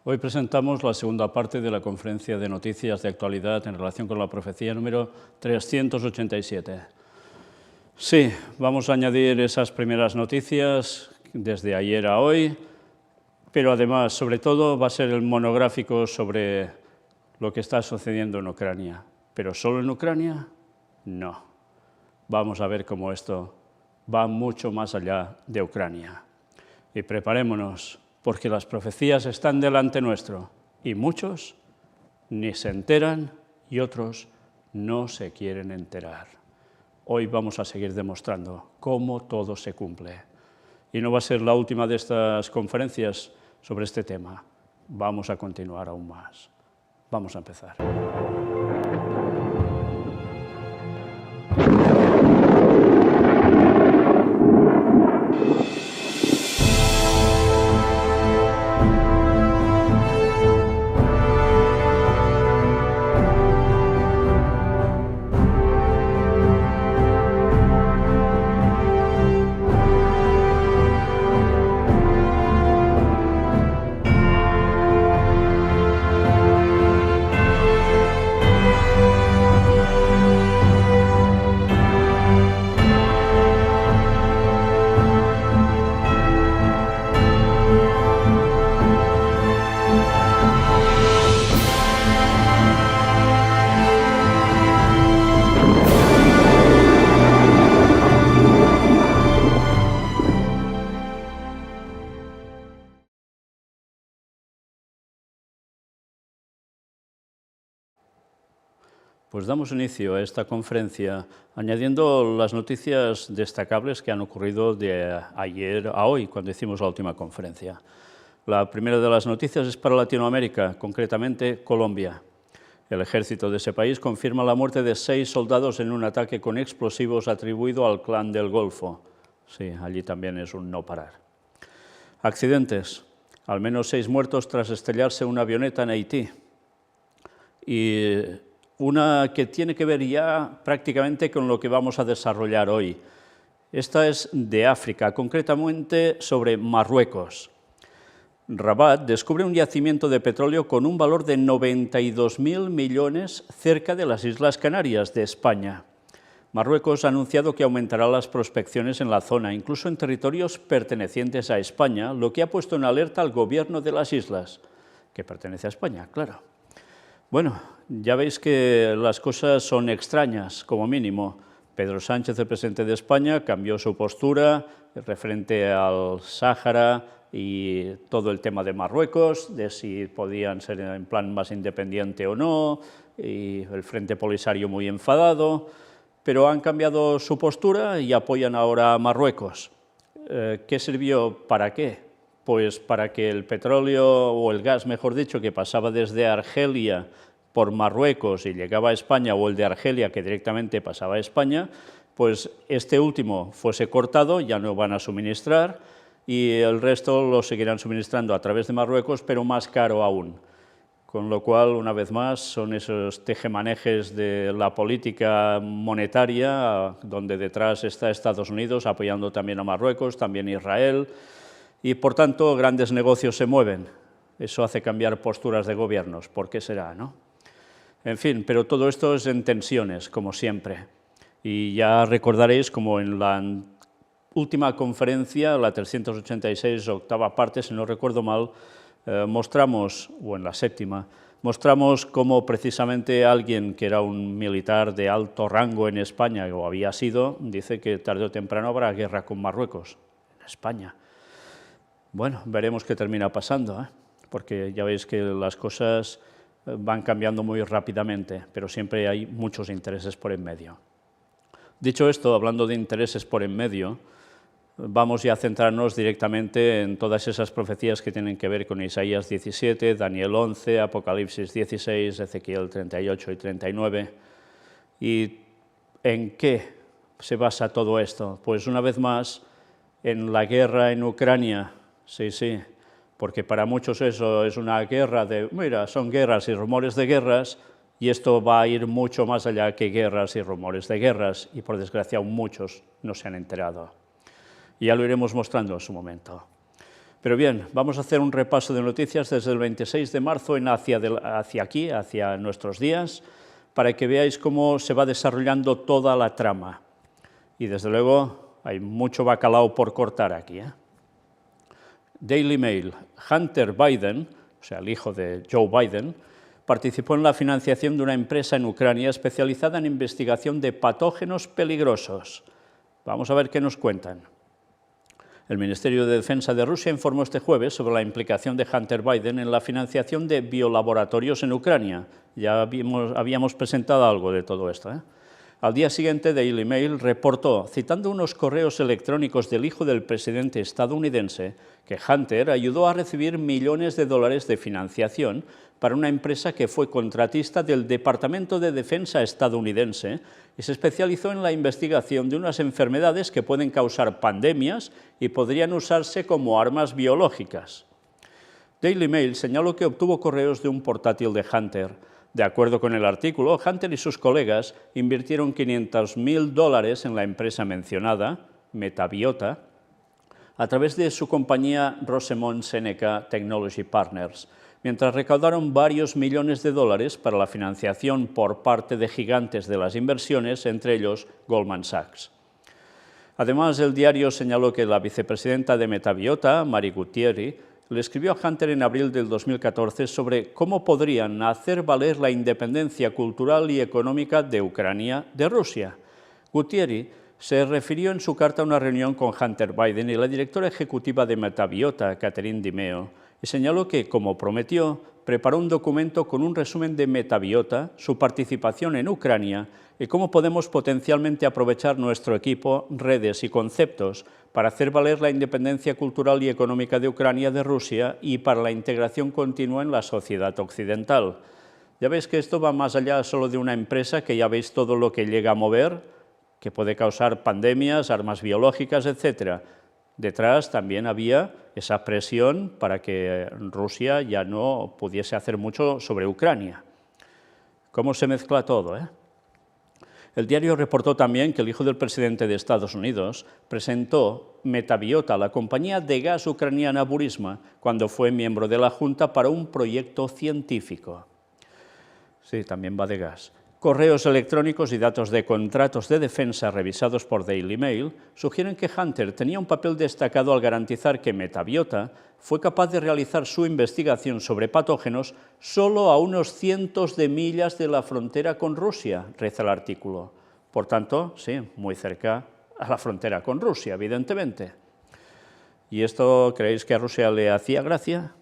Hoy presentamos la segunda parte de la conferencia de noticias de actualidad en relación con la profecía número 387. Sí, vamos a añadir esas primeras noticias desde ayer a hoy, pero además, sobre todo, va a ser el monográfico sobre lo que está sucediendo en Ucrania. ¿Pero solo en Ucrania? No. Vamos a ver cómo esto va mucho más allá de Ucrania. Y preparémonos, porque las profecías están delante nuestro, y muchos ni se enteran y otros no se quieren enterar. Hoy vamos a seguir demostrando cómo todo se cumple. Y no va a ser la última de estas conferencias sobre este tema. Vamos a continuar aún más. Vamos a empezar. Pues damos inicio a esta conferencia añadiendo las noticias destacables que han ocurrido de ayer a hoy, cuando hicimos la última conferencia. La primera de las noticias es para Latinoamérica, concretamente Colombia. El ejército de ese país confirma la muerte de 6 soldados en un ataque con explosivos atribuido al Clan del Golfo. Sí, allí también es un no parar. Accidentes. Al menos 6 muertos tras estrellarse una avioneta en Haití. Y una que tiene que ver ya prácticamente con lo que vamos a desarrollar hoy. Esta es de África, concretamente sobre Marruecos. Rabat descubre un yacimiento de petróleo con un valor de 92.000 millones cerca de las Islas Canarias de España. Marruecos ha anunciado que aumentará las prospecciones en la zona, incluso en territorios pertenecientes a España, lo que ha puesto en alerta al gobierno de las islas, que pertenece a España, claro. Bueno, ya veis que las cosas son extrañas, como mínimo. Pedro Sánchez, el presidente de España, cambió su postura referente al Sáhara y todo el tema de Marruecos, de si podían ser en plan más independiente o no, y el Frente Polisario muy enfadado, pero han cambiado su postura y apoyan ahora a Marruecos. ¿Qué sirvió? ¿Para qué? Pues para que el petróleo, o el gas, mejor dicho, que pasaba desde Argelia por Marruecos y llegaba a España, o el de Argelia que directamente pasaba a España, pues este último fuese cortado, ya no van a suministrar, y el resto lo seguirán suministrando a través de Marruecos, pero más caro aún. Con lo cual, una vez más, son esos tejemanejes de la política monetaria, donde detrás está Estados Unidos apoyando también a Marruecos, también Israel, y por tanto grandes negocios se mueven. Eso hace cambiar posturas de gobiernos. ¿Por qué será, no? En fin, pero todo esto es en tensiones, como siempre. Y ya recordaréis, como en la última conferencia, la 386, octava parte, si no recuerdo mal, mostramos, o en la séptima, mostramos cómo precisamente alguien que era un militar de alto rango en España, o había sido, dice que tarde o temprano habrá guerra con Marruecos, en España. Bueno, veremos qué termina pasando, porque ya veis que las cosas van cambiando muy rápidamente, pero siempre hay muchos intereses por en medio. Dicho esto, hablando de intereses por en medio, vamos ya a centrarnos directamente en todas esas profecías que tienen que ver con Isaías 17, Daniel 11, Apocalipsis 16, Ezequiel 38 y 39. ¿Y en qué se basa todo esto? Pues una vez más, en la guerra en Ucrania. Sí, porque para muchos eso es una guerra de, mira, son guerras y rumores de guerras, y esto va a ir mucho más allá que guerras y rumores de guerras, y por desgracia aún muchos no se han enterado. Y ya lo iremos mostrando en su momento. Pero bien, vamos a hacer un repaso de noticias desde el 26 de marzo hacia aquí, hacia nuestros días, para que veáis cómo se va desarrollando toda la trama. Y desde luego hay mucho bacalao por cortar aquí, ¿eh? Daily Mail. Hunter Biden, o sea, el hijo de Joe Biden, participó en la financiación de una empresa en Ucrania especializada en investigación de patógenos peligrosos. Vamos a ver qué nos cuentan. El Ministerio de Defensa de Rusia informó este jueves sobre la implicación de Hunter Biden en la financiación de biolaboratorios en Ucrania. Ya habíamos presentado algo de todo esto, ¿eh? Al día siguiente, Daily Mail reportó, citando unos correos electrónicos del hijo del presidente estadounidense, que Hunter ayudó a recibir millones de dólares de financiación para una empresa que fue contratista del Departamento de Defensa estadounidense y se especializó en la investigación de unas enfermedades que pueden causar pandemias y podrían usarse como armas biológicas. Daily Mail señaló que obtuvo correos de un portátil de Hunter. De acuerdo con el artículo, Hunter y sus colegas invirtieron $500,000 en la empresa mencionada, Metabiota, a través de su compañía Rosemont Seneca Technology Partners, mientras recaudaron varios millones de dólares para la financiación por parte de gigantes de las inversiones, entre ellos Goldman Sachs. Además, el diario señaló que la vicepresidenta de Metabiota, Mary Gutierrez, le escribió a Hunter en abril del 2014 sobre cómo podrían hacer valer la independencia cultural y económica de Ucrania de Rusia. Gutierrez se refirió en su carta a una reunión con Hunter Biden y la directora ejecutiva de Metabiota, Catherine Dimeo, y señaló que, como prometió, preparó un documento con un resumen de Metabiota, su participación en Ucrania y cómo podemos potencialmente aprovechar nuestro equipo, redes y conceptos para hacer valer la independencia cultural y económica de Ucrania de Rusia y para la integración continua en la sociedad occidental. Ya veis que esto va más allá solo de una empresa, que ya veis todo lo que llega a mover, que puede causar pandemias, armas biológicas, etc. Detrás también había esa presión para que Rusia ya no pudiese hacer mucho sobre Ucrania. ¿Cómo se mezcla todo, eh? El diario reportó también que el hijo del presidente de Estados Unidos presentó Metabiota, la compañía de gas ucraniana Burisma, cuando fue miembro de la Junta para un proyecto científico. Sí, también va de gas. Correos electrónicos y datos de contratos de defensa revisados por Daily Mail sugieren que Hunter tenía un papel destacado al garantizar que Metabiota fue capaz de realizar su investigación sobre patógenos solo a unos cientos de millas de la frontera con Rusia, reza el artículo. Por tanto, sí, muy cerca a la frontera con Rusia, evidentemente. ¿Y esto creéis que a Rusia le hacía gracia?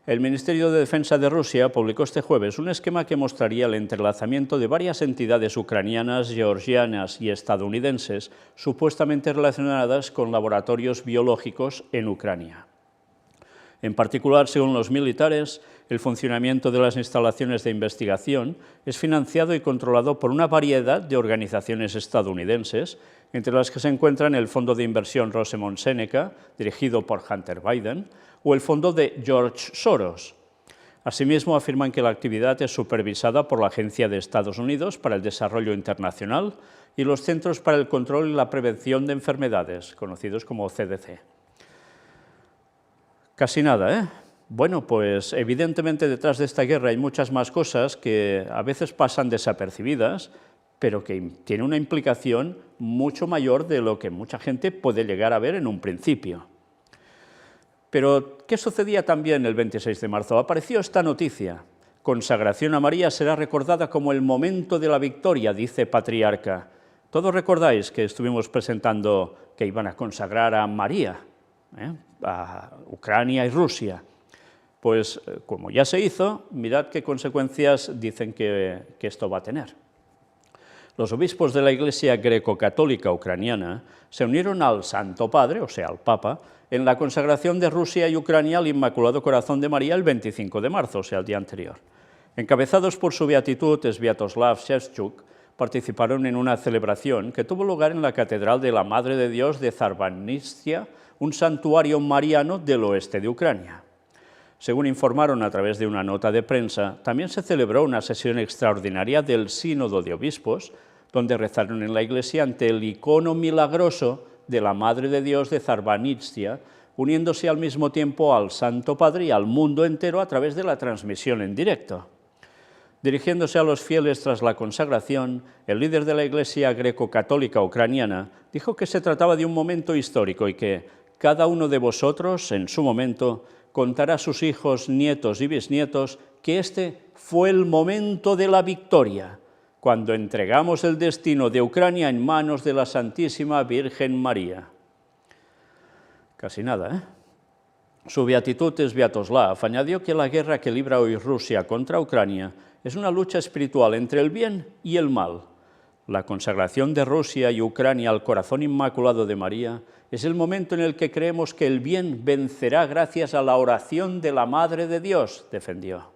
El Ministerio de Defensa de Rusia publicó este jueves un esquema que mostraría el entrelazamiento de varias entidades ucranianas, georgianas y estadounidenses supuestamente relacionadas con laboratorios biológicos en Ucrania. En particular, según los militares, el funcionamiento de las instalaciones de investigación es financiado y controlado por una variedad de organizaciones estadounidenses, entre las que se encuentran el fondo de inversión Rosemont Seneca, dirigido por Hunter Biden, o el fondo de George Soros. Asimismo, afirman que la actividad es supervisada por la Agencia de Estados Unidos para el Desarrollo Internacional y los Centros para el Control y la Prevención de Enfermedades, conocidos como CDC. Casi nada, ¿eh? Bueno, pues evidentemente detrás de esta guerra hay muchas más cosas que a veces pasan desapercibidas, pero que tienen una implicación mucho mayor de lo que mucha gente puede llegar a ver en un principio. Pero, ¿qué sucedía también el 26 de marzo? Apareció esta noticia. Consagración a María será recordada como el momento de la victoria, dice Patriarca. Todos recordáis que estuvimos presentando que iban a consagrar a María, a Ucrania y Rusia. Pues, como ya se hizo, mirad qué consecuencias dicen que esto va a tener. Los obispos de la Iglesia greco-católica ucraniana se unieron al Santo Padre, o sea, al Papa, en la consagración de Rusia y Ucrania al Inmaculado Corazón de María el 25 de marzo, o sea, el día anterior. Encabezados por su beatitud, Sviatoslav Shevchuk, participaron en una celebración que tuvo lugar en la Catedral de la Madre de Dios de Zarbanistia, un santuario mariano del oeste de Ucrania. Según informaron a través de una nota de prensa, también se celebró una sesión extraordinaria del Sínodo de Obispos, donde rezaron en la iglesia ante el icono milagroso de la Madre de Dios de Zarbanitstia, uniéndose al mismo tiempo al Santo Padre y al mundo entero a través de la transmisión en directo. Dirigiéndose a los fieles tras la consagración, el líder de la Iglesia greco-católica ucraniana dijo que se trataba de un momento histórico y que cada uno de vosotros, en su momento, contará a sus hijos, nietos y bisnietos que este fue el momento de la victoria, cuando entregamos el destino de Ucrania en manos de la Santísima Virgen María. Casi nada, ¿eh? Su beatitud Sviatoslav añadió que la guerra que libra hoy Rusia contra Ucrania es una lucha espiritual entre el bien y el mal. La consagración de Rusia y Ucrania al corazón inmaculado de María es el momento en el que creemos que el bien vencerá gracias a la oración de la Madre de Dios, defendió.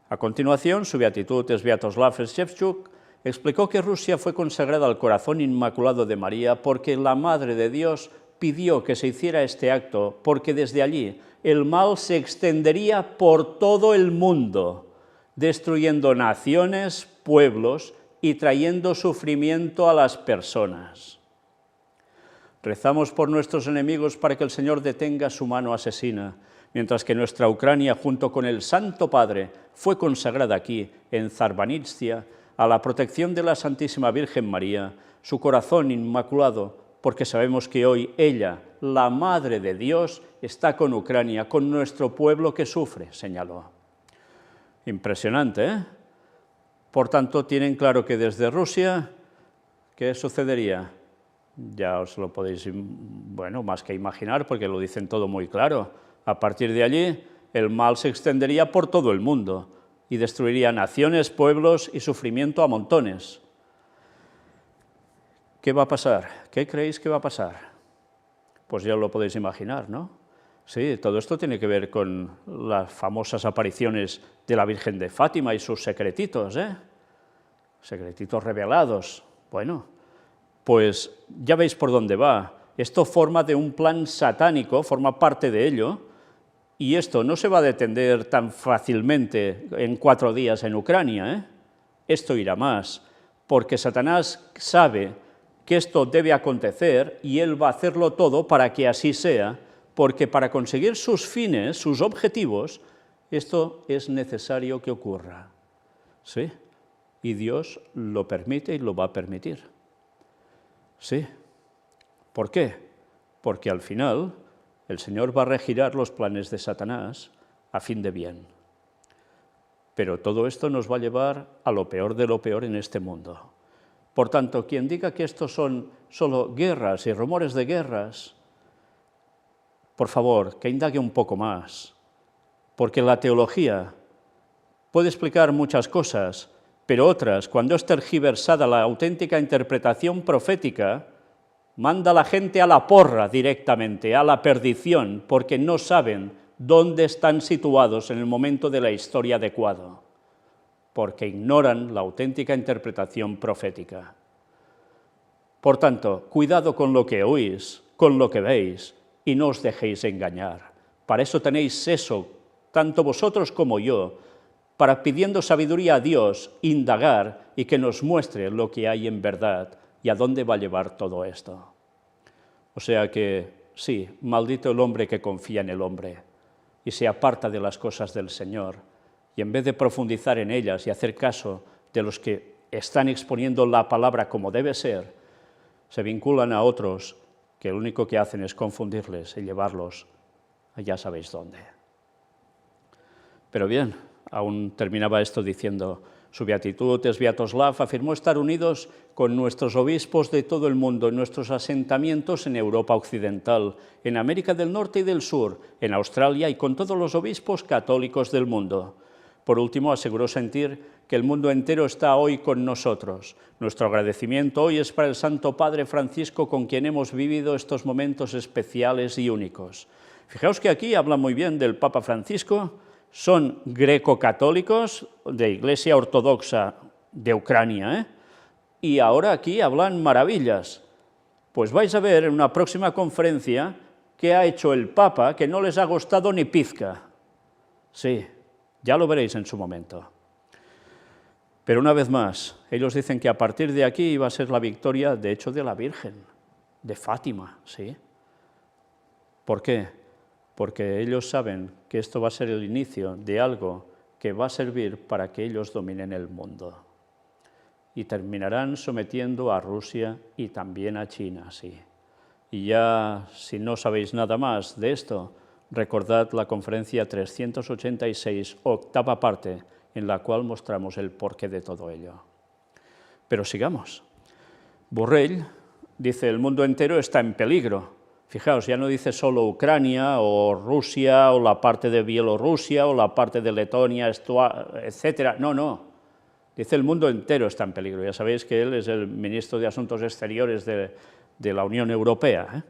A continuación, su beatitud Sviatoslav Shevchuk explicó que Rusia fue consagrada al corazón inmaculado de María porque la Madre de Dios pidió que se hiciera este acto, porque desde allí el mal se extendería por todo el mundo, destruyendo naciones, pueblos y trayendo sufrimiento a las personas. Rezamos por nuestros enemigos para que el Señor detenga su mano asesina, mientras que nuestra Ucrania, junto con el Santo Padre, fue consagrada aquí, en Zarbanitstia, a la protección de la Santísima Virgen María, su corazón inmaculado, porque sabemos que hoy ella, la Madre de Dios, está con Ucrania, con nuestro pueblo que sufre, señaló. Impresionante, ¿eh? Por tanto, tienen claro que desde Rusia, ¿qué sucedería? Ya os lo podéis, bueno, más que imaginar, porque lo dicen todo muy claro. A partir de allí, el mal se extendería por todo el mundo y destruiría naciones, pueblos y sufrimiento a montones. ¿Qué va a pasar? ¿Qué creéis que va a pasar? Pues ya lo podéis imaginar, ¿no? Sí, todo esto tiene que ver con las famosas apariciones de la Virgen de Fátima y sus secretitos, ¿eh? Secretitos revelados. Bueno, pues ya veis por dónde va. Esto forma de un plan satánico, forma parte de ello, y esto no se va a detener tan fácilmente en 4 días en Ucrania, ¿eh? Esto irá más, porque Satanás sabe que esto debe acontecer y él va a hacerlo todo para que así sea, porque para conseguir sus fines, sus objetivos, esto es necesario que ocurra. ¿Sí? Y Dios lo permite y lo va a permitir. ¿Sí? ¿Por qué? Porque al final el Señor va a regirar los planes de Satanás a fin de bien. Pero todo esto nos va a llevar a lo peor de lo peor en este mundo. Por tanto, quien diga que estos son solo guerras y rumores de guerras, por favor, que indague un poco más, porque la teología puede explicar muchas cosas, pero otras, cuando es tergiversada la auténtica interpretación profética, manda a la gente a la porra directamente, a la perdición, porque no saben dónde están situados en el momento de la historia adecuado, porque ignoran la auténtica interpretación profética. Por tanto, cuidado con lo que oís, con lo que veis, y no os dejéis engañar. Para eso tenéis eso, tanto vosotros como yo, para pidiendo sabiduría a Dios, indagar y que nos muestre lo que hay en verdad y a dónde va a llevar todo esto. O sea que, sí, maldito el hombre que confía en el hombre y se aparta de las cosas del Señor, y en vez de profundizar en ellas y hacer caso de los que están exponiendo la palabra como debe ser, se vinculan a otros que lo único que hacen es confundirles y llevarlos a ya sabéis dónde. Pero bien, aún terminaba esto diciendo: su beatitud Sviatoslav afirmó estar unidos con nuestros obispos de todo el mundo en nuestros asentamientos en Europa Occidental, en América del Norte y del Sur, en Australia y con todos los obispos católicos del mundo. Por último, aseguró sentir que el mundo entero está hoy con nosotros. Nuestro agradecimiento hoy es para el Santo Padre Francisco, con quien hemos vivido estos momentos especiales y únicos. Fijaos que aquí habla muy bien del Papa Francisco. Son greco-católicos de Iglesia Ortodoxa de Ucrania, ¿eh? Y ahora aquí hablan maravillas. Pues vais a ver en una próxima conferencia qué ha hecho el Papa, que no les ha gustado ni pizca. Sí, ya lo veréis en su momento. Pero una vez más, ellos dicen que a partir de aquí iba a ser la victoria, de hecho, de la Virgen. de Fátima, ¿sí? ¿Por qué? Porque ellos saben que esto va a ser el inicio de algo que va a servir para que ellos dominen el mundo. Y terminarán sometiendo a Rusia y también a China, sí. Y ya, si no sabéis nada más de esto, recordad la conferencia 386, octava parte, en la cual mostramos el porqué de todo ello. Pero sigamos. Borrell dice: el mundo entero está en peligro. Fijaos, ya no dice solo Ucrania o Rusia o la parte de Bielorrusia o la parte de Letonia, etc. No, no. Dice el mundo entero está en peligro. Ya sabéis que él es el ministro de Asuntos Exteriores de la Unión Europea, ¿eh?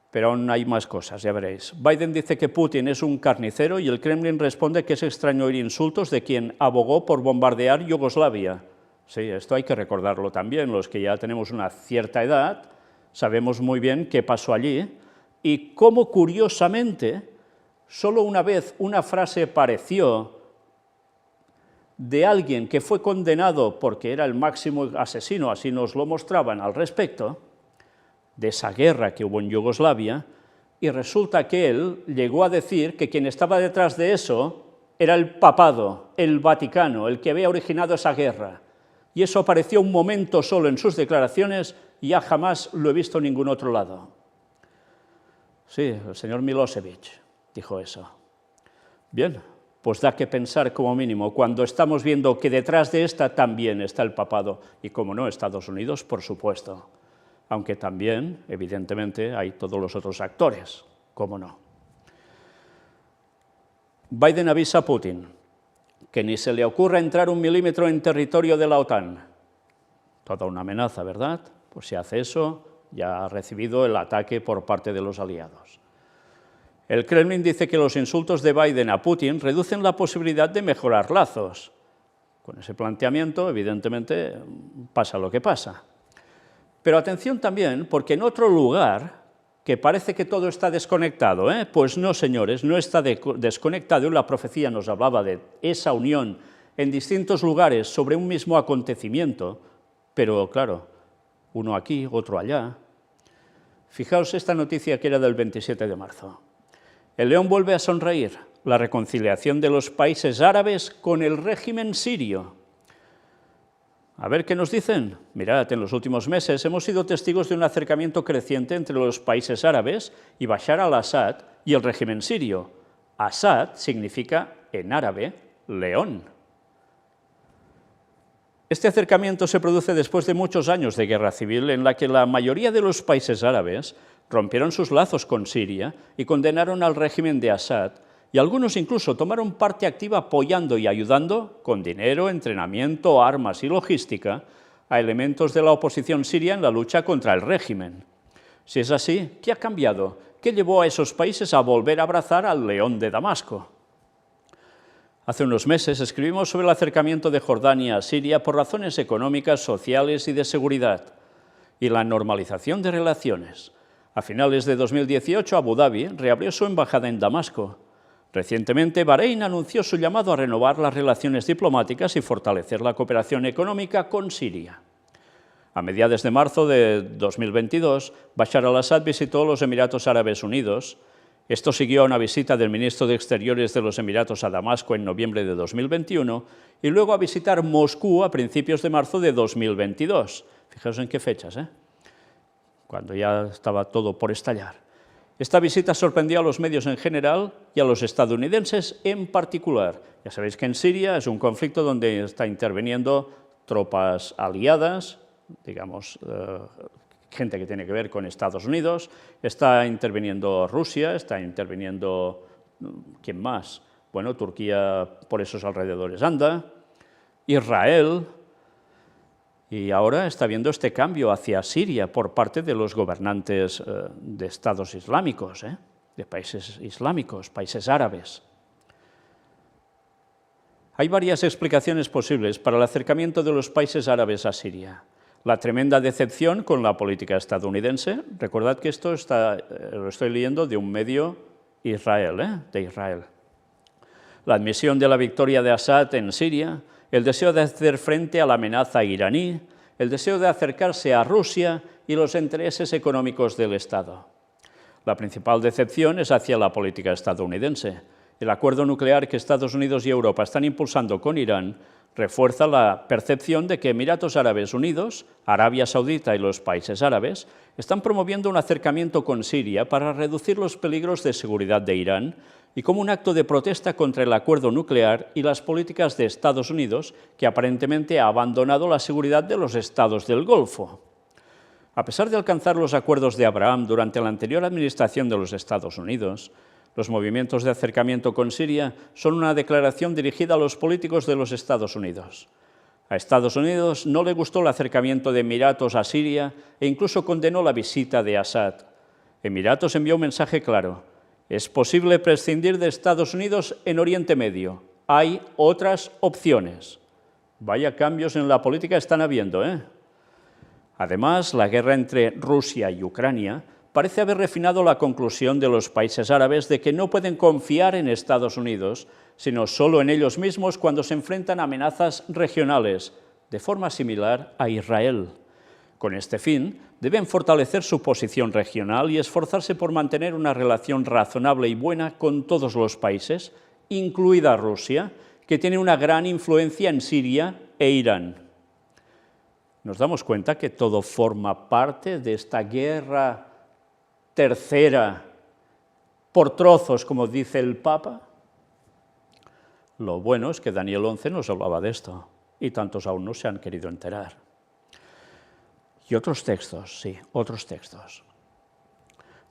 Pero aún hay más cosas, ya veréis. Biden dice que Putin es un carnicero y el Kremlin responde que es extraño oír insultos de quien abogó por bombardear Yugoslavia. Sí, esto hay que recordarlo también. Los que ya tenemos una cierta edad sabemos muy bien qué pasó allí y cómo, curiosamente, solo una vez una frase apareció de alguien que fue condenado porque era el máximo asesino, así nos lo mostraban al respecto, de esa guerra que hubo en Yugoslavia, y resulta que él llegó a decir que quien estaba detrás de eso era el papado, el Vaticano, el que había originado esa guerra. Y eso apareció un momento solo en sus declaraciones y ya jamás lo he visto en ningún otro lado. Sí, el señor Milosevic dijo eso. Bien, pues da que pensar como mínimo cuando estamos viendo que detrás de esta también está el papado, y como no, Estados Unidos, por supuesto. Aunque también, evidentemente, hay todos los otros actores, cómo no. Biden avisa a Putin que ni se le ocurra entrar 1 milímetro en territorio de la OTAN. Toda una amenaza, ¿verdad? Pues si hace eso, ya ha recibido el ataque por parte de los aliados. El Kremlin dice que los insultos de Biden a Putin reducen la posibilidad de mejorar lazos. Con ese planteamiento, evidentemente, pasa lo que pasa. Pero atención también, porque en otro lugar, que parece que todo está desconectado, pues no, señores, no está desconectado, y la profecía nos hablaba de esa unión en distintos lugares sobre un mismo acontecimiento, pero claro, uno aquí, otro allá. Fijaos esta noticia que era del 27 de marzo. El león vuelve a sonreír, la reconciliación de los países árabes con el régimen sirio. A ver qué nos dicen. Mirad, en los últimos meses hemos sido testigos de un acercamiento creciente entre los países árabes y Bashar al-Assad y el régimen sirio. Assad significa, en árabe, león. Este acercamiento se produce después de muchos años de guerra civil en la que la mayoría de los países árabes rompieron sus lazos con Siria y condenaron al régimen de Assad, y algunos incluso tomaron parte activa apoyando y ayudando, con dinero, entrenamiento, armas y logística, a elementos de la oposición siria en la lucha contra el régimen. Si es así, ¿qué ha cambiado? ¿Qué llevó a esos países a volver a abrazar al león de Damasco? Hace unos meses escribimos sobre el acercamiento de Jordania a Siria por razones económicas, sociales y de seguridad, y la normalización de relaciones. A finales de 2018, Abu Dhabi reabrió su embajada en Damasco. Recientemente, Bahrein anunció su llamado a renovar las relaciones diplomáticas y fortalecer la cooperación económica con Siria. A mediados de marzo de 2022, Bashar al-Assad visitó los Emiratos Árabes Unidos. Esto siguió a una visita del ministro de Exteriores de los Emiratos a Damasco en noviembre de 2021 y luego a visitar Moscú a principios de marzo de 2022. Fijaos en qué fechas, cuando ya estaba todo por estallar. Esta visita sorprendió a los medios en general y a los estadounidenses en particular. Ya sabéis que en Siria es un conflicto donde está interviniendo tropas aliadas, digamos, gente que tiene que ver con Estados Unidos, está interviniendo Rusia, está interviniendo, ¿quién más? Bueno, Turquía por esos alrededores anda, Israel, y ahora está habiendo este cambio hacia Siria por parte de los gobernantes de estados islámicos, de países islámicos, países árabes. Hay varias explicaciones posibles para el acercamiento de los países árabes a Siria. La tremenda decepción con la política estadounidense. Recordad que esto lo estoy leyendo de un medio de Israel. La admisión de la victoria de Assad en Siria, el deseo de hacer frente a la amenaza iraní, el deseo de acercarse a Rusia y los intereses económicos del Estado. La principal decepción es hacia la política estadounidense. El acuerdo nuclear que Estados Unidos y Europa están impulsando con Irán refuerza la percepción de que Emiratos Árabes Unidos, Arabia Saudita y los países árabes están promoviendo un acercamiento con Siria para reducir los peligros de seguridad de Irán y como un acto de protesta contra el acuerdo nuclear y las políticas de Estados Unidos, que aparentemente ha abandonado la seguridad de los estados del Golfo. A pesar de alcanzar los acuerdos de Abraham durante la anterior administración de los Estados Unidos, los movimientos de acercamiento con Siria son una declaración dirigida a los políticos de los Estados Unidos. A Estados Unidos no le gustó el acercamiento de Emiratos a Siria e incluso condenó la visita de Assad. Emiratos envió un mensaje claro: es posible prescindir de Estados Unidos en Oriente Medio. Hay otras opciones. Vaya cambios en la política están habiendo, ¿eh? Además, la guerra entre Rusia y Ucrania parece haber refinado la conclusión de los países árabes de que no pueden confiar en Estados Unidos, sino solo en ellos mismos cuando se enfrentan a amenazas regionales, de forma similar a Israel. Con este fin, deben fortalecer su posición regional y esforzarse por mantener una relación razonable y buena con todos los países, incluida Rusia, que tiene una gran influencia en Siria e Irán. Nos damos cuenta que todo forma parte de esta guerra tercera por trozos, como dice el Papa. Lo bueno es que Daniel 11 nos hablaba de esto, y tantos aún no se han querido enterar. Y otros textos, sí, otros textos.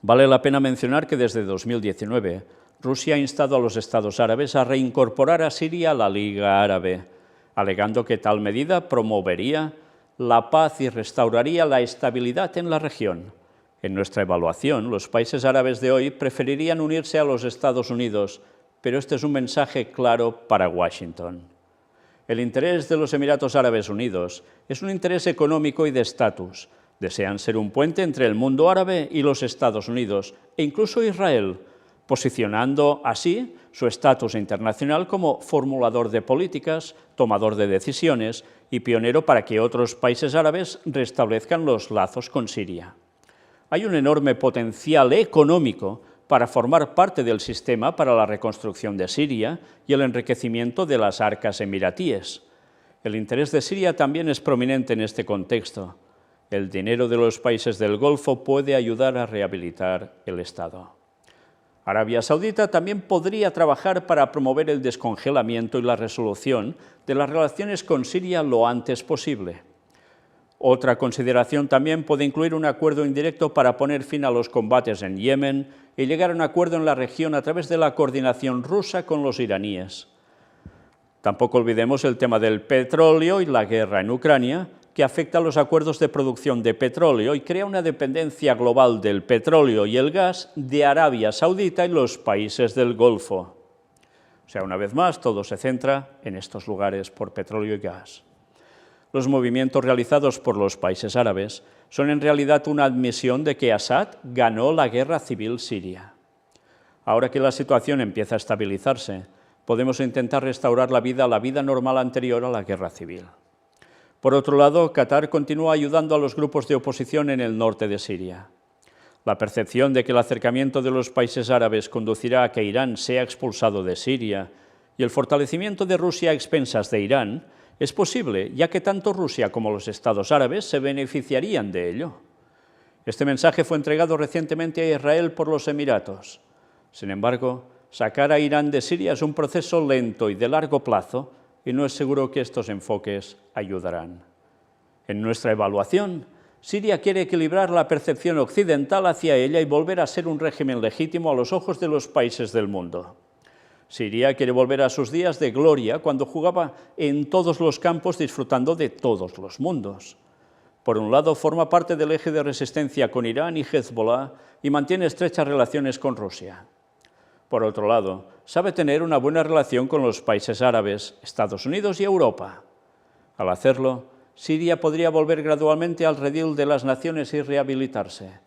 Vale la pena mencionar que desde 2019 Rusia ha instado a los estados árabes a reincorporar a Siria a la Liga Árabe, alegando que tal medida promovería la paz y restauraría la estabilidad en la región. En nuestra evaluación, los países árabes de hoy preferirían unirse a los Estados Unidos, pero este es un mensaje claro para Washington. El interés de los Emiratos Árabes Unidos es un interés económico y de estatus. Desean ser un puente entre el mundo árabe y los Estados Unidos, e incluso Israel, posicionando así su estatus internacional como formulador de políticas, tomador de decisiones y pionero para que otros países árabes restablezcan los lazos con Siria. Hay un enorme potencial económico para formar parte del sistema para la reconstrucción de Siria y el enriquecimiento de las arcas emiratíes. El interés de Siria también es prominente en este contexto. El dinero de los países del Golfo puede ayudar a rehabilitar el Estado. Arabia Saudita también podría trabajar para promover el descongelamiento y la resolución de las relaciones con Siria lo antes posible. Otra consideración también puede incluir un acuerdo indirecto para poner fin a los combates en Yemen y llegar a un acuerdo en la región a través de la coordinación rusa con los iraníes. Tampoco olvidemos el tema del petróleo y la guerra en Ucrania, que afecta a los acuerdos de producción de petróleo y crea una dependencia global del petróleo y el gas de Arabia Saudita y los países del Golfo. O sea, una vez más, todo se centra en estos lugares por petróleo y gas. Los movimientos realizados por los países árabes son en realidad una admisión de que Assad ganó la guerra civil siria. Ahora que la situación empieza a estabilizarse, podemos intentar restaurar la vida normal anterior a la guerra civil. Por otro lado, Qatar continúa ayudando a los grupos de oposición en el norte de Siria. La percepción de que el acercamiento de los países árabes conducirá a que Irán sea expulsado de Siria y el fortalecimiento de Rusia a expensas de Irán es posible, ya que tanto Rusia como los estados árabes se beneficiarían de ello. Este mensaje fue entregado recientemente a Israel por los Emiratos. Sin embargo, sacar a Irán de Siria es un proceso lento y de largo plazo, y no es seguro que estos enfoques ayudarán. En nuestra evaluación, Siria quiere equilibrar la percepción occidental hacia ella y volver a ser un régimen legítimo a los ojos de los países del mundo. Siria quiere volver a sus días de gloria cuando jugaba en todos los campos disfrutando de todos los mundos. Por un lado, forma parte del eje de resistencia con Irán y Hezbollah y mantiene estrechas relaciones con Rusia. Por otro lado, sabe tener una buena relación con los países árabes, Estados Unidos y Europa. Al hacerlo, Siria podría volver gradualmente al redil de las naciones y rehabilitarse.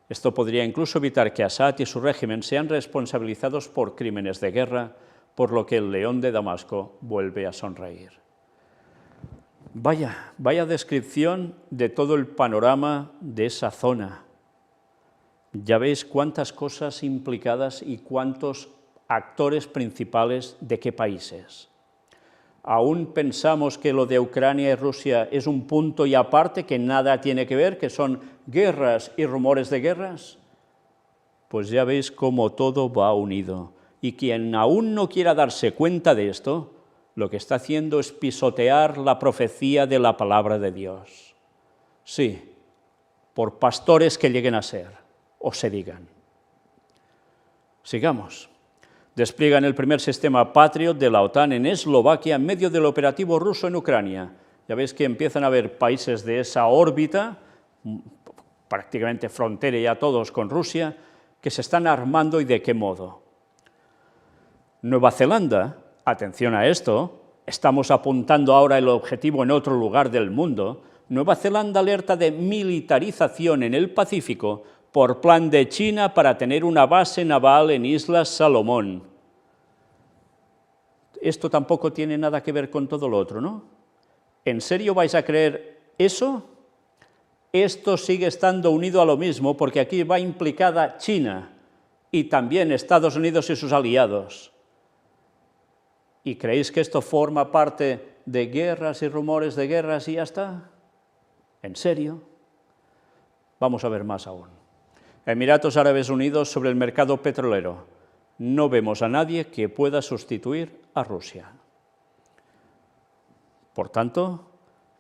Esto podría incluso evitar que Assad y su régimen sean responsabilizados por crímenes de guerra, por lo que el león de Damasco vuelve a sonreír. Vaya descripción de todo el panorama de esa zona. Ya veis cuántas cosas implicadas y cuántos actores principales de qué países. Aún pensamos que lo de Ucrania y Rusia es un punto y aparte, que nada tiene que ver, que son guerras y rumores de guerras. Pues ya veis cómo todo va unido. Y quien aún no quiera darse cuenta de esto, lo que está haciendo es pisotear la profecía de la palabra de Dios. Sí, por pastores que lleguen a ser o se digan. Sigamos. Despliegan el primer sistema Patriot de la OTAN en Eslovaquia en medio del operativo ruso en Ucrania. Ya veis que empiezan a haber países de esa órbita, prácticamente frontera ya todos con Rusia, que se están armando y de qué modo. Nueva Zelanda, atención a esto, estamos apuntando ahora el objetivo en otro lugar del mundo. Nueva Zelanda alerta de militarización en el Pacífico por plan de China para tener una base naval en Islas Salomón. Esto tampoco tiene nada que ver con todo lo otro, ¿no? ¿En serio vais a creer eso? Esto sigue estando unido a lo mismo, porque aquí va implicada China y también Estados Unidos y sus aliados. ¿Y creéis que esto forma parte de guerras y rumores de guerras y ya está? ¿En serio? Vamos a ver más aún. Emiratos Árabes Unidos sobre el mercado petrolero. No vemos a nadie que pueda sustituir a Rusia. Por tanto,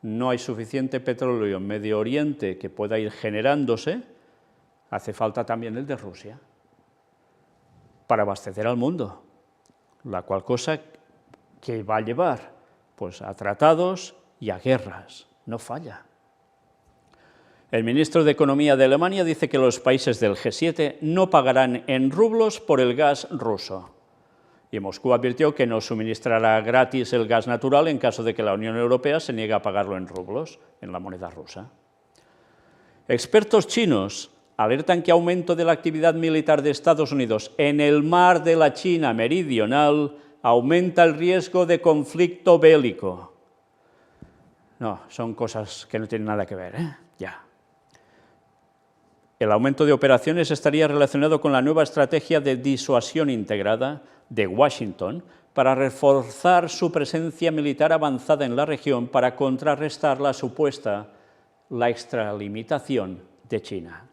no hay suficiente petróleo en Medio Oriente que pueda ir generándose, hace falta también el de Rusia, para abastecer al mundo, la cual cosa que va a llevar pues, a tratados y a guerras, no falla. El ministro de Economía de Alemania dice que los países del G7 no pagarán en rublos por el gas ruso. Y Moscú advirtió que no suministrará gratis el gas natural en caso de que la Unión Europea se niegue a pagarlo en rublos, en la moneda rusa. Expertos chinos alertan que aumento de la actividad militar de Estados Unidos en el mar de la China Meridional aumenta el riesgo de conflicto bélico. No, son cosas que no tienen nada que ver, ya. El aumento de operaciones estaría relacionado con la nueva estrategia de disuasión integrada de Washington para reforzar su presencia militar avanzada en la región para contrarrestar la extralimitación de China.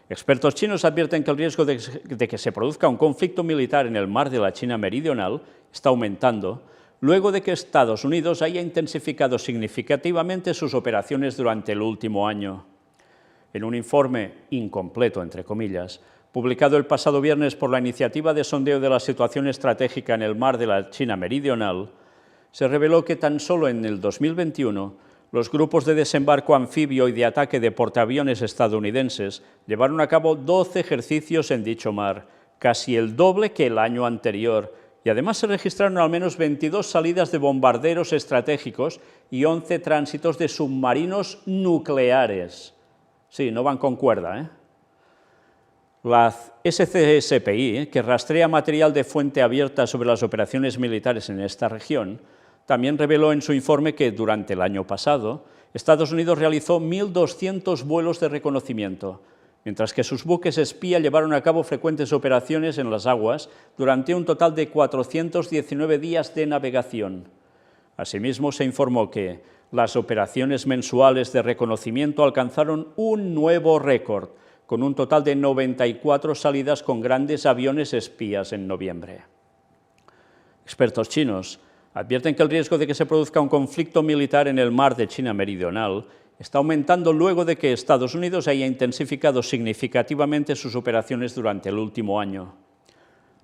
Expertos chinos advierten que el riesgo de que se produzca un conflicto militar en el mar de la China Meridional está aumentando, luego de que Estados Unidos haya intensificado significativamente sus operaciones durante el último año. En un informe incompleto, entre comillas, publicado el pasado viernes por la Iniciativa de Sondeo de la Situación Estratégica en el Mar de la China Meridional, se reveló que tan solo en el 2021 los grupos de desembarco anfibio y de ataque de portaaviones estadounidenses llevaron a cabo 12 ejercicios en dicho mar, casi el doble que el año anterior, y además se registraron al menos 22 salidas de bombarderos estratégicos y 11 tránsitos de submarinos nucleares. Sí, no van con cuerda, La SCSPI, que rastrea material de fuente abierta sobre las operaciones militares en esta región, también reveló en su informe que durante el año pasado Estados Unidos realizó 1.200 vuelos de reconocimiento, mientras que sus buques espía llevaron a cabo frecuentes operaciones en las aguas durante un total de 419 días de navegación. Asimismo, se informó que las operaciones mensuales de reconocimiento alcanzaron un nuevo récord, con un total de 94 salidas con grandes aviones espías en noviembre. Expertos chinos advierten que el riesgo de que se produzca un conflicto militar en el mar de China Meridional está aumentando luego de que Estados Unidos haya intensificado significativamente sus operaciones durante el último año.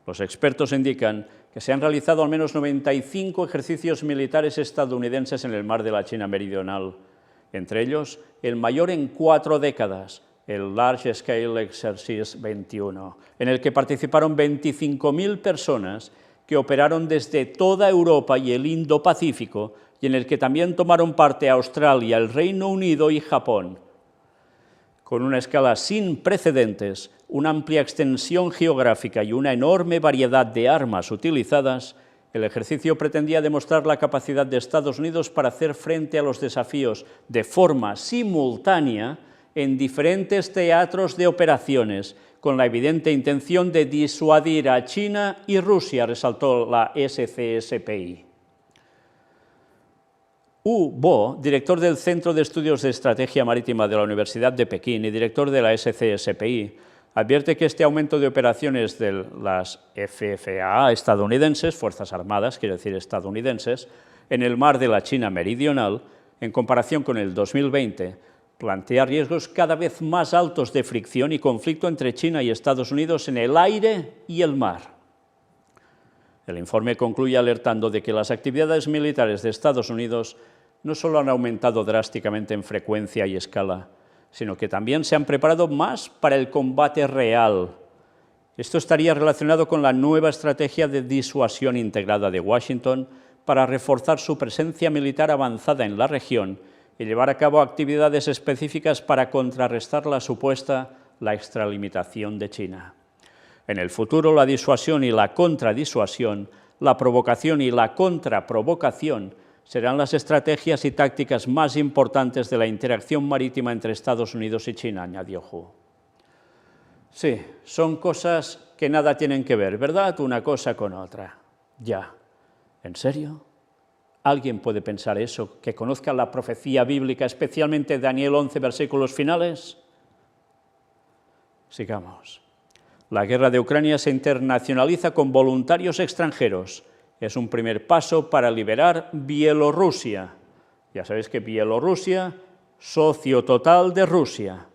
Los expertos indican que se han realizado al menos 95 ejercicios militares estadounidenses en el mar de la China Meridional, entre ellos el mayor en 4 décadas, el Large Scale Exercise 21, en el que participaron 25.000 personas que operaron desde toda Europa y el Indo-Pacífico, y en el que también tomaron parte Australia, el Reino Unido y Japón. Con una escala sin precedentes, una amplia extensión geográfica y una enorme variedad de armas utilizadas, El ejercicio pretendía demostrar la capacidad de Estados Unidos para hacer frente a los desafíos de forma simultánea en diferentes teatros de operaciones, con la evidente intención de disuadir a China y Rusia, resaltó la SCSPI. Hu Bo, director del Centro de Estudios de Estrategia Marítima de la Universidad de Pekín y director de la SCSPI, advierte que este aumento de operaciones de las FFA estadounidenses, Fuerzas Armadas, quiere decir estadounidenses, en el mar de la China Meridional, en comparación con el 2020, plantea riesgos cada vez más altos de fricción y conflicto entre China y Estados Unidos en el aire y el mar. El informe concluye alertando de que las actividades militares de Estados Unidos no solo han aumentado drásticamente en frecuencia y escala, sino que también se han preparado más para el combate real. Esto estaría relacionado con la nueva estrategia de disuasión integrada de Washington para reforzar su presencia militar avanzada en la región y llevar a cabo actividades específicas para contrarrestar la extralimitación de China. En el futuro, la disuasión y la contradisuasión, la provocación y la contraprovocación serán las estrategias y tácticas más importantes de la interacción marítima entre Estados Unidos y China, añadió Hu. Sí, son cosas que nada tienen que ver, ¿verdad? Una cosa con otra. Ya. ¿En serio? ¿Alguien puede pensar eso, que conozca la profecía bíblica, especialmente Daniel 11, versículos finales? Sigamos. La guerra de Ucrania se internacionaliza con voluntarios extranjeros. Es un primer paso para liberar Bielorrusia. Ya sabéis que Bielorrusia, socio total de Rusia.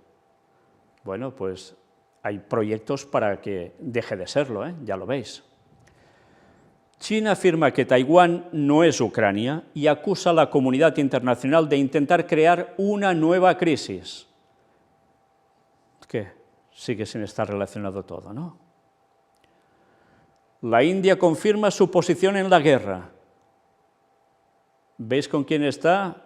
Bueno, pues hay proyectos para que deje de serlo, ya lo veis. China afirma que Taiwán no es Ucrania y acusa a la comunidad internacional de intentar crear una nueva crisis. ¿Qué? Sigue sin estar relacionado todo, ¿no? La India confirma su posición en la guerra. ¿Veis con quién está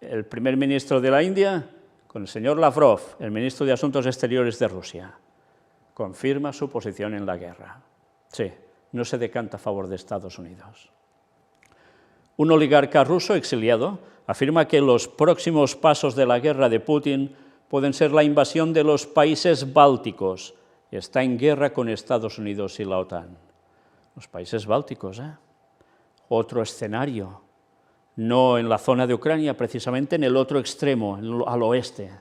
el primer ministro de la India? Con el señor Lavrov, el ministro de Asuntos Exteriores de Rusia. Confirma su posición en la guerra. Sí, no se decanta a favor de Estados Unidos. Un oligarca ruso exiliado afirma que los próximos pasos de la guerra de Putin pueden ser la invasión de los países bálticos. Está en guerra con Estados Unidos y la OTAN. Los países bálticos, otro escenario, no en la zona de Ucrania, precisamente en el otro extremo, al oeste.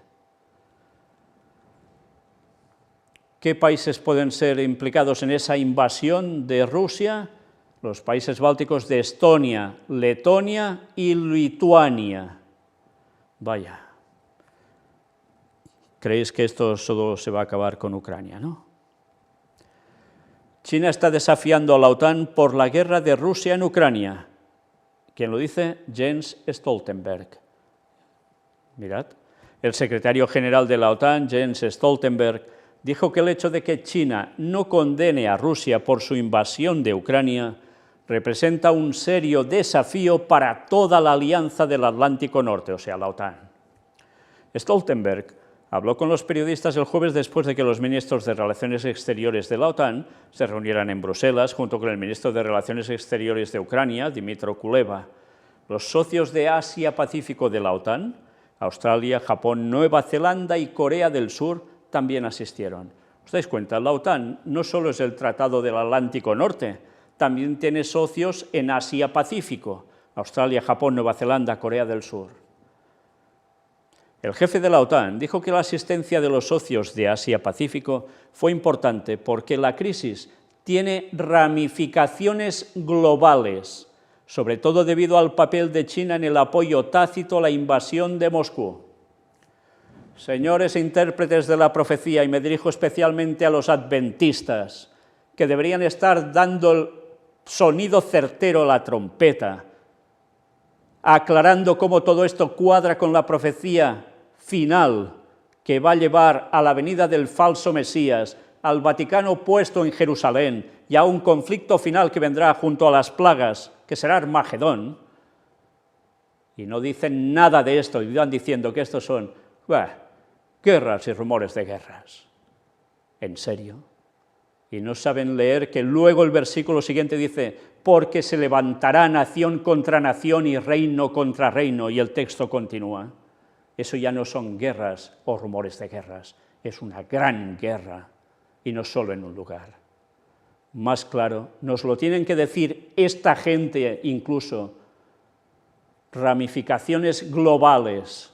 ¿Qué países pueden ser implicados en esa invasión de Rusia? Los países bálticos de Estonia, Letonia y Lituania. Vaya. ¿Creéis que esto solo se va a acabar con Ucrania, no? China está desafiando a la OTAN por la guerra de Rusia en Ucrania. ¿Quién lo dice? Jens Stoltenberg. Mirad, el secretario general de la OTAN, Jens Stoltenberg, dijo que el hecho de que China no condene a Rusia por su invasión de Ucrania representa un serio desafío para toda la alianza del Atlántico Norte, o sea, la OTAN. Stoltenberg habló con los periodistas el jueves después de que los ministros de Relaciones Exteriores de la OTAN se reunieran en Bruselas junto con el ministro de Relaciones Exteriores de Ucrania, Dmytro Kuleba. Los socios de Asia-Pacífico de la OTAN, Australia, Japón, Nueva Zelanda y Corea del Sur, también asistieron. ¿Os dais cuenta? La OTAN no solo es el Tratado del Atlántico Norte, también tiene socios en Asia-Pacífico, Australia, Japón, Nueva Zelanda, Corea del Sur. El jefe de la OTAN dijo que la asistencia de los socios de Asia-Pacífico fue importante porque la crisis tiene ramificaciones globales, sobre todo debido al papel de China en el apoyo tácito a la invasión de Moscú. Señores intérpretes de la profecía, y me dirijo especialmente a los adventistas, que deberían estar dando el sonido certero a la trompeta, aclarando cómo todo esto cuadra con la profecía final que va a llevar a la venida del falso Mesías, al Vaticano puesto en Jerusalén y a un conflicto final que vendrá junto a las plagas, que será Armagedón, y no dicen nada de esto, y van diciendo que estos son guerras y rumores de guerras. ¿En serio? y no saben leer que luego el versículo siguiente dice, porque se levantará nación contra nación y reino contra reino, y el texto continúa. Eso ya no son guerras o rumores de guerras, es una gran guerra, y no solo en un lugar. Más claro, nos lo tienen que decir esta gente incluso, ramificaciones globales.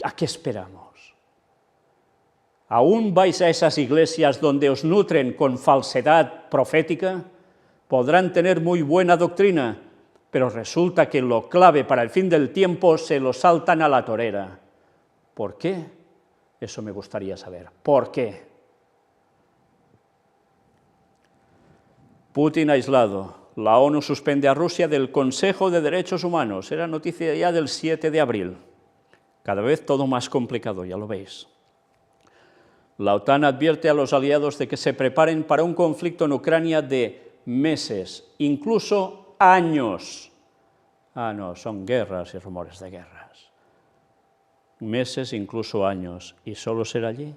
¿A qué esperamos? ¿Aún vais a esas iglesias donde os nutren con falsedad profética? Podrán tener muy buena doctrina, pero resulta que lo clave para el fin del tiempo se lo saltan a la torera. ¿Por qué? Eso me gustaría saber. ¿Por qué? Putin aislado. La ONU suspende a Rusia del Consejo de Derechos Humanos. Era noticia ya del 7 de abril. Cada vez todo más complicado, ya lo veis. La OTAN advierte a los aliados de que se preparen para un conflicto en Ucrania de meses, incluso años. Ah, no, son guerras y rumores de guerras. Meses, incluso años. ¿Y solo será allí?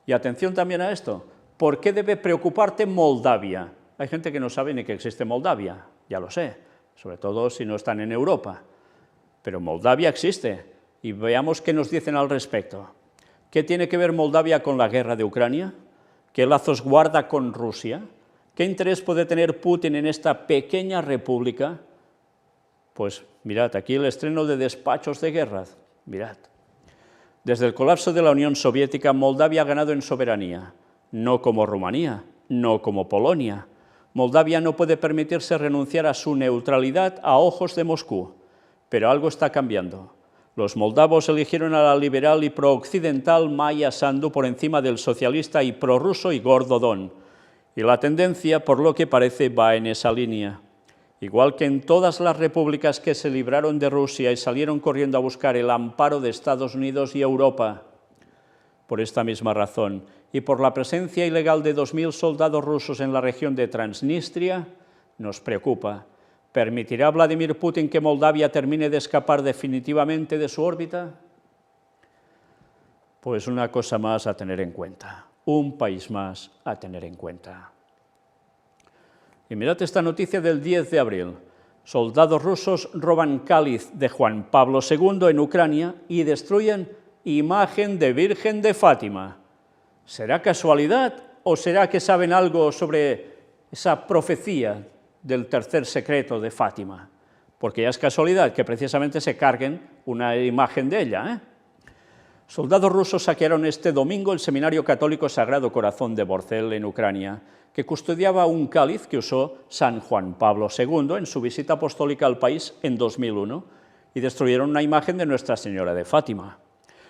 Y atención también a esto. ¿Por qué debe preocuparte Moldavia? Hay gente que no sabe ni que existe Moldavia, ya lo sé, sobre todo si no están en Europa. Pero Moldavia existe, y veamos qué nos dicen al respecto. ¿Qué tiene que ver Moldavia con la guerra de Ucrania? ¿Qué lazos guarda con Rusia? ¿Qué interés puede tener Putin en esta pequeña república? Pues mirad, aquí el estreno de despachos de guerra, mirad. Desde el colapso de la Unión Soviética, Moldavia ha ganado en soberanía, no como Rumanía, no como Polonia. Moldavia no puede permitirse renunciar a su neutralidad a ojos de Moscú, pero algo está cambiando. Los moldavos eligieron a la liberal y pro-occidental Maya Sandu por encima del socialista y prorruso Igor Dodon, y la tendencia, por lo que parece, va en esa línea. Igual que en todas las repúblicas que se libraron de Rusia y salieron corriendo a buscar el amparo de Estados Unidos y Europa. Por esta misma razón, y por la presencia ilegal de 2.000 soldados rusos en la región de Transnistria, nos preocupa. ¿Permitirá Vladimir Putin que Moldavia termine de escapar definitivamente de su órbita? Pues una cosa más a tener en cuenta, un país más a tener en cuenta. Y mirad esta noticia del 10 de abril. Soldados rusos roban cáliz de Juan Pablo II en Ucrania y destruyen imagen de Virgen de Fátima. ¿Será casualidad o será que saben algo sobre esa profecía del tercer secreto de Fátima? Porque ya es casualidad que precisamente se carguen una imagen de ella, Soldados rusos saquearon este domingo el Seminario Católico Sagrado Corazón de Borcel en Ucrania, que custodiaba un cáliz que usó San Juan Pablo II en su visita apostólica al país en 2001, y destruyeron una imagen de Nuestra Señora de Fátima.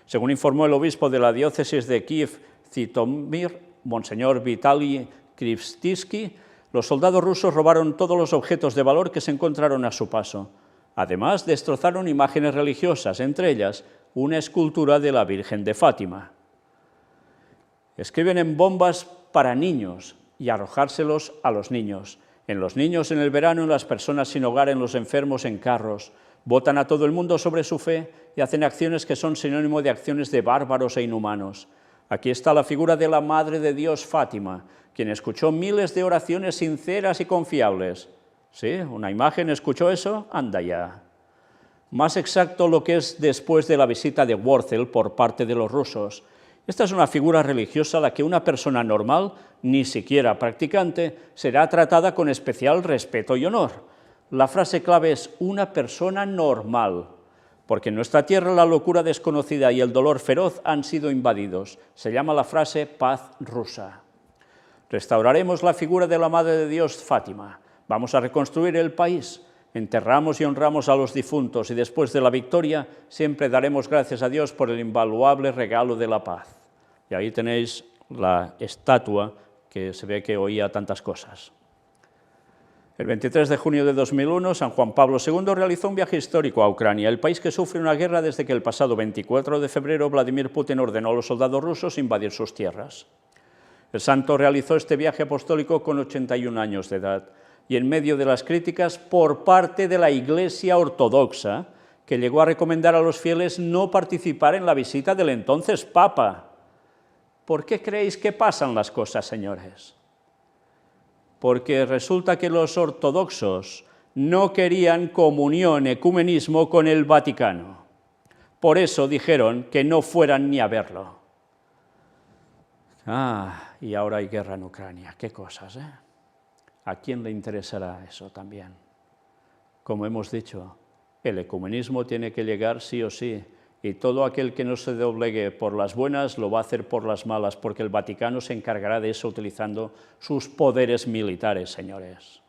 Según informó el obispo de la diócesis de Kiev-Zitomir, Monseñor Vitaly Krivstisky, los soldados rusos robaron todos los objetos de valor que se encontraron a su paso. Además, destrozaron imágenes religiosas, entre ellas una escultura de la Virgen de Fátima. Escriben en bombas para niños y arrojárselos a los niños. En los niños en el verano, en las personas sin hogar, en los enfermos en carros. Votan a todo el mundo sobre su fe y hacen acciones que son sinónimo de acciones de bárbaros e inhumanos. Aquí está la figura de la Madre de Dios Fátima, quien escuchó miles de oraciones sinceras y confiables. ¿Sí? ¿Una imagen escuchó eso? Anda ya. Más exacto lo que es después de la visita de Worzel por parte de los rusos. Esta es una figura religiosa a la que una persona normal, ni siquiera practicante, será tratada con especial respeto y honor. La frase clave es una persona normal, porque en nuestra tierra la locura desconocida y el dolor feroz han sido invadidos. Se llama la frase paz rusa. Restauraremos la figura de la Madre de Dios Fátima. Vamos a reconstruir el país. Enterramos y honramos a los difuntos y después de la victoria siempre daremos gracias a Dios por el invaluable regalo de la paz. Y ahí tenéis la estatua que se ve que oía tantas cosas. El 23 de junio de 2001, San Juan Pablo II realizó un viaje histórico a Ucrania, el país que sufre una guerra desde que el pasado 24 de febrero Vladimir Putin ordenó a los soldados rusos invadir sus tierras. El santo realizó este viaje apostólico con 81 años de edad y en medio de las críticas por parte de la Iglesia Ortodoxa, que llegó a recomendar a los fieles no participar en la visita del entonces Papa. ¿Por qué creéis que pasan las cosas, señores? Porque resulta que los ortodoxos no querían comunión, ecumenismo con el Vaticano. Por eso dijeron que no fueran ni a verlo. Y ahora hay guerra en Ucrania. Qué cosas, ¿eh? ¿A quién le interesará eso también? Como hemos dicho, el ecumenismo tiene que llegar sí o sí, y todo aquel que no se doblegue por las buenas lo va a hacer por las malas, porque el Vaticano se encargará de eso utilizando sus poderes militares, señores.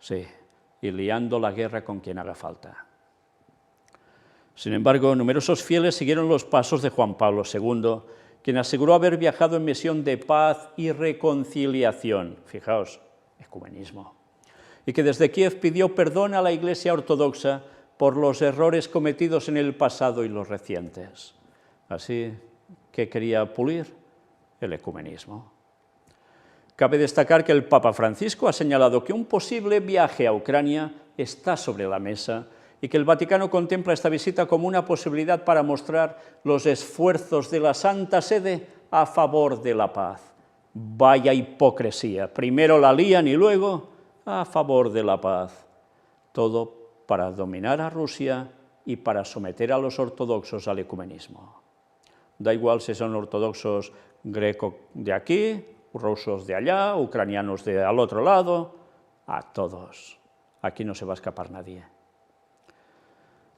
Sí, y liando la guerra con quien haga falta. Sin embargo, numerosos fieles siguieron los pasos de Juan Pablo II, quien aseguró haber viajado en misión de paz y reconciliación. Fijaos, ecumenismo. Y que desde Kiev pidió perdón a la Iglesia ortodoxa por los errores cometidos en el pasado y los recientes. Así que quería pulir el ecumenismo. Cabe destacar que el Papa Francisco ha señalado que un posible viaje a Ucrania está sobre la mesa y que el Vaticano contempla esta visita como una posibilidad para mostrar los esfuerzos de la Santa Sede a favor de la paz. Vaya hipocresía, primero la lían y luego a favor de la paz. Todo para dominar a Rusia y para someter a los ortodoxos al ecumenismo. Da igual si son ortodoxos greco de aquí, rusos de allá, ucranianos de al otro lado, a todos. Aquí no se va a escapar nadie.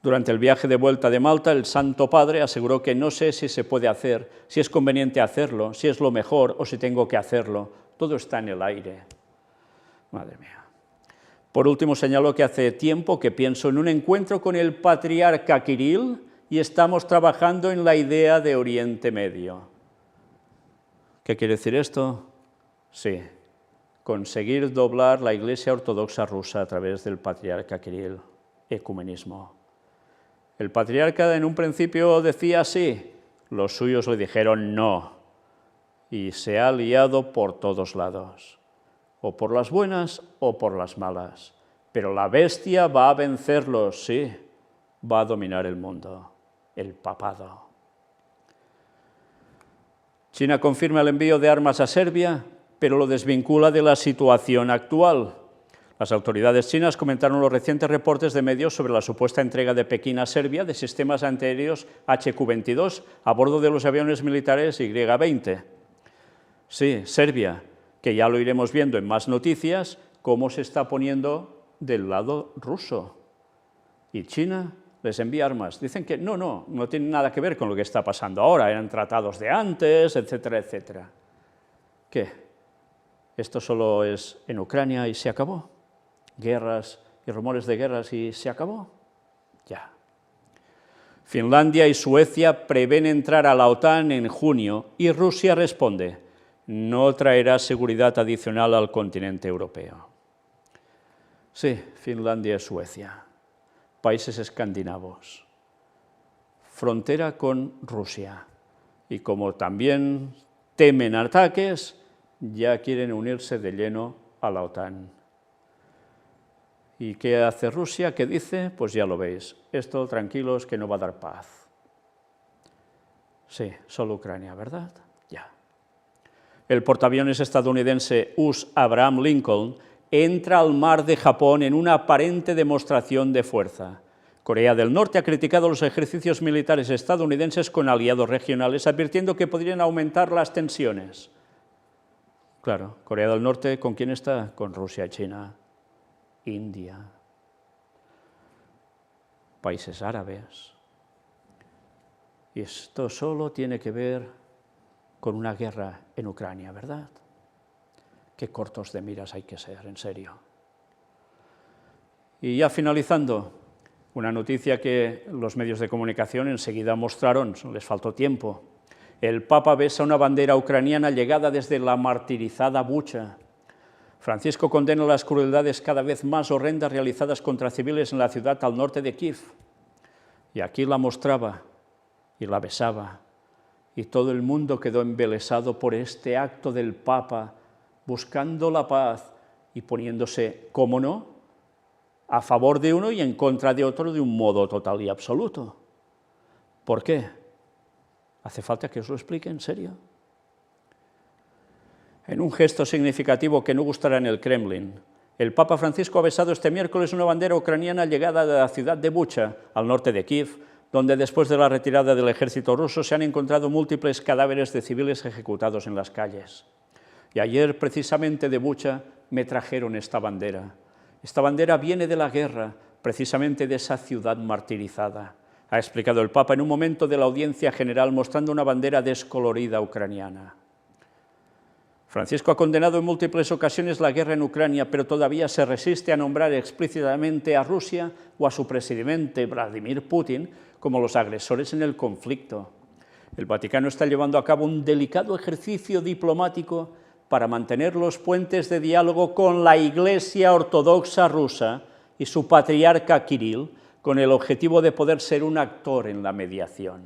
Durante el viaje de vuelta de Malta, el Santo Padre aseguró que no sé si se puede hacer, si es conveniente hacerlo, si es lo mejor o si tengo que hacerlo. Todo está en el aire. Madre mía. Por último, señaló que hace tiempo que pienso en un encuentro con el patriarca Kirill y estamos trabajando en la idea de Oriente Medio. ¿Qué quiere decir esto? Sí, conseguir doblar la Iglesia Ortodoxa rusa a través del patriarca Kirill, ecumenismo. El patriarca en un principio decía sí, los suyos le dijeron no, y se ha liado por todos lados, o por las buenas o por las malas. Pero la bestia va a vencerlos, sí, va a dominar el mundo, el papado. China confirma el envío de armas a Serbia, pero lo desvincula de la situación actual. Las autoridades chinas comentaron los recientes reportes de medios sobre la supuesta entrega de Pekín a Serbia de sistemas antiaéreos HQ-22 a bordo de los aviones militares Y-20. Sí, Serbia, que ya lo iremos viendo en más noticias, cómo se está poniendo del lado ruso. Y China les envía armas. Dicen que no tiene nada que ver con lo que está pasando ahora, eran tratados de antes, etcétera, etcétera. ¿Qué? ¿Esto solo es en Ucrania y se acabó? ¿Guerras y rumores de guerras y se acabó? Ya. Finlandia y Suecia prevén entrar a la OTAN en junio y Rusia responde: no traerá seguridad adicional al continente europeo. Sí, Finlandia y Suecia, países escandinavos, frontera con Rusia, y como también temen ataques, ya quieren unirse de lleno a la OTAN. ¿Y qué hace Rusia? ¿Qué dice? Pues ya lo veis, esto tranquilos que no va a dar paz. Sí, solo Ucrania, ¿verdad? Ya. El portaaviones estadounidense US Abraham Lincoln entra al mar de Japón en una aparente demostración de fuerza. Corea del Norte ha criticado los ejercicios militares estadounidenses con aliados regionales, advirtiendo que podrían aumentar las tensiones. Claro, Corea del Norte, ¿con quién está? Con Rusia y China, India, países árabes. Y esto solo tiene que ver con una guerra en Ucrania, ¿verdad? Qué cortos de miras hay que ser, en serio. Y ya finalizando, una noticia que los medios de comunicación enseguida mostraron, les faltó tiempo. El Papa besa una bandera ucraniana llegada desde la martirizada Bucha. Francisco condena las crueldades cada vez más horrendas realizadas contra civiles en la ciudad al norte de Kiev. Y aquí la mostraba y la besaba. Y todo el mundo quedó embelesado por este acto del Papa, buscando la paz y poniéndose, cómo no, a favor de uno y en contra de otro de un modo total y absoluto. ¿Por qué? ¿Hace falta que os lo explique en serio? En un gesto significativo que no gustará en el Kremlin, el Papa Francisco ha besado este miércoles una bandera ucraniana llegada de la ciudad de Bucha, al norte de Kiev, donde después de la retirada del ejército ruso se han encontrado múltiples cadáveres de civiles ejecutados en las calles. Y ayer, precisamente de Bucha, me trajeron esta bandera. Esta bandera viene de la guerra, precisamente de esa ciudad martirizada, ha explicado el Papa en un momento de la audiencia general mostrando una bandera descolorida ucraniana. Francisco ha condenado en múltiples ocasiones la guerra en Ucrania, pero todavía se resiste a nombrar explícitamente a Rusia o a su presidente Vladimir Putin como los agresores en el conflicto. El Vaticano está llevando a cabo un delicado ejercicio diplomático para mantener los puentes de diálogo con la Iglesia Ortodoxa rusa y su patriarca Kirill, con el objetivo de poder ser un actor en la mediación.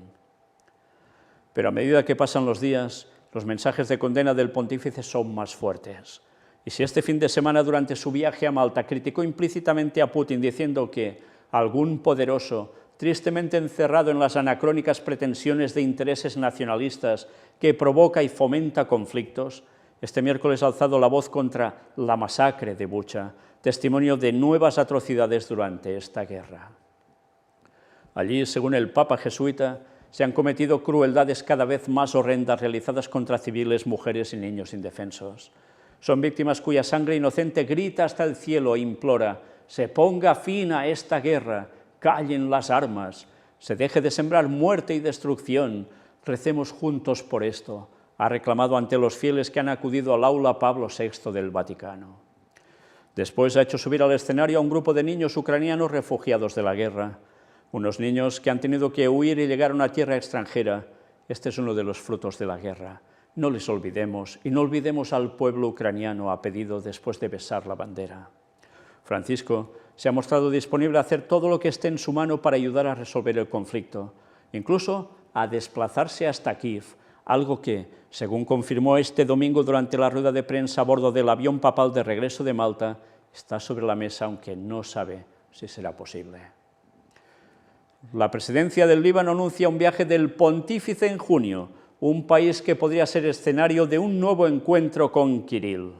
Pero a medida que pasan los días, los mensajes de condena del pontífice son más fuertes. Y si este fin de semana, durante su viaje a Malta, criticó implícitamente a Putin diciendo que algún poderoso, tristemente encerrado en las anacrónicas pretensiones de intereses nacionalistas que provoca y fomenta conflictos, este miércoles ha alzado la voz contra la masacre de Bucha, testimonio de nuevas atrocidades durante esta guerra. Allí, según el Papa jesuita, se han cometido crueldades cada vez más horrendas realizadas contra civiles, mujeres y niños indefensos. Son víctimas cuya sangre inocente grita hasta el cielo e implora: se ponga fin a esta guerra, callen las armas, se deje de sembrar muerte y destrucción, recemos juntos por esto, ha reclamado ante los fieles que han acudido al aula Pablo VI del Vaticano. Después ha hecho subir al escenario a un grupo de niños ucranianos refugiados de la guerra, unos niños que han tenido que huir y llegar a una tierra extranjera. Este es uno de los frutos de la guerra. No les olvidemos y no olvidemos al pueblo ucraniano, ha pedido después de besar la bandera. Francisco se ha mostrado disponible a hacer todo lo que esté en su mano para ayudar a resolver el conflicto, incluso a desplazarse hasta Kiev, algo que, según confirmó este domingo durante la rueda de prensa a bordo del avión papal de regreso de Malta, está sobre la mesa, aunque no sabe si será posible. La presidencia del Líbano anuncia un viaje del pontífice en junio, un país que podría ser escenario de un nuevo encuentro con Kirill.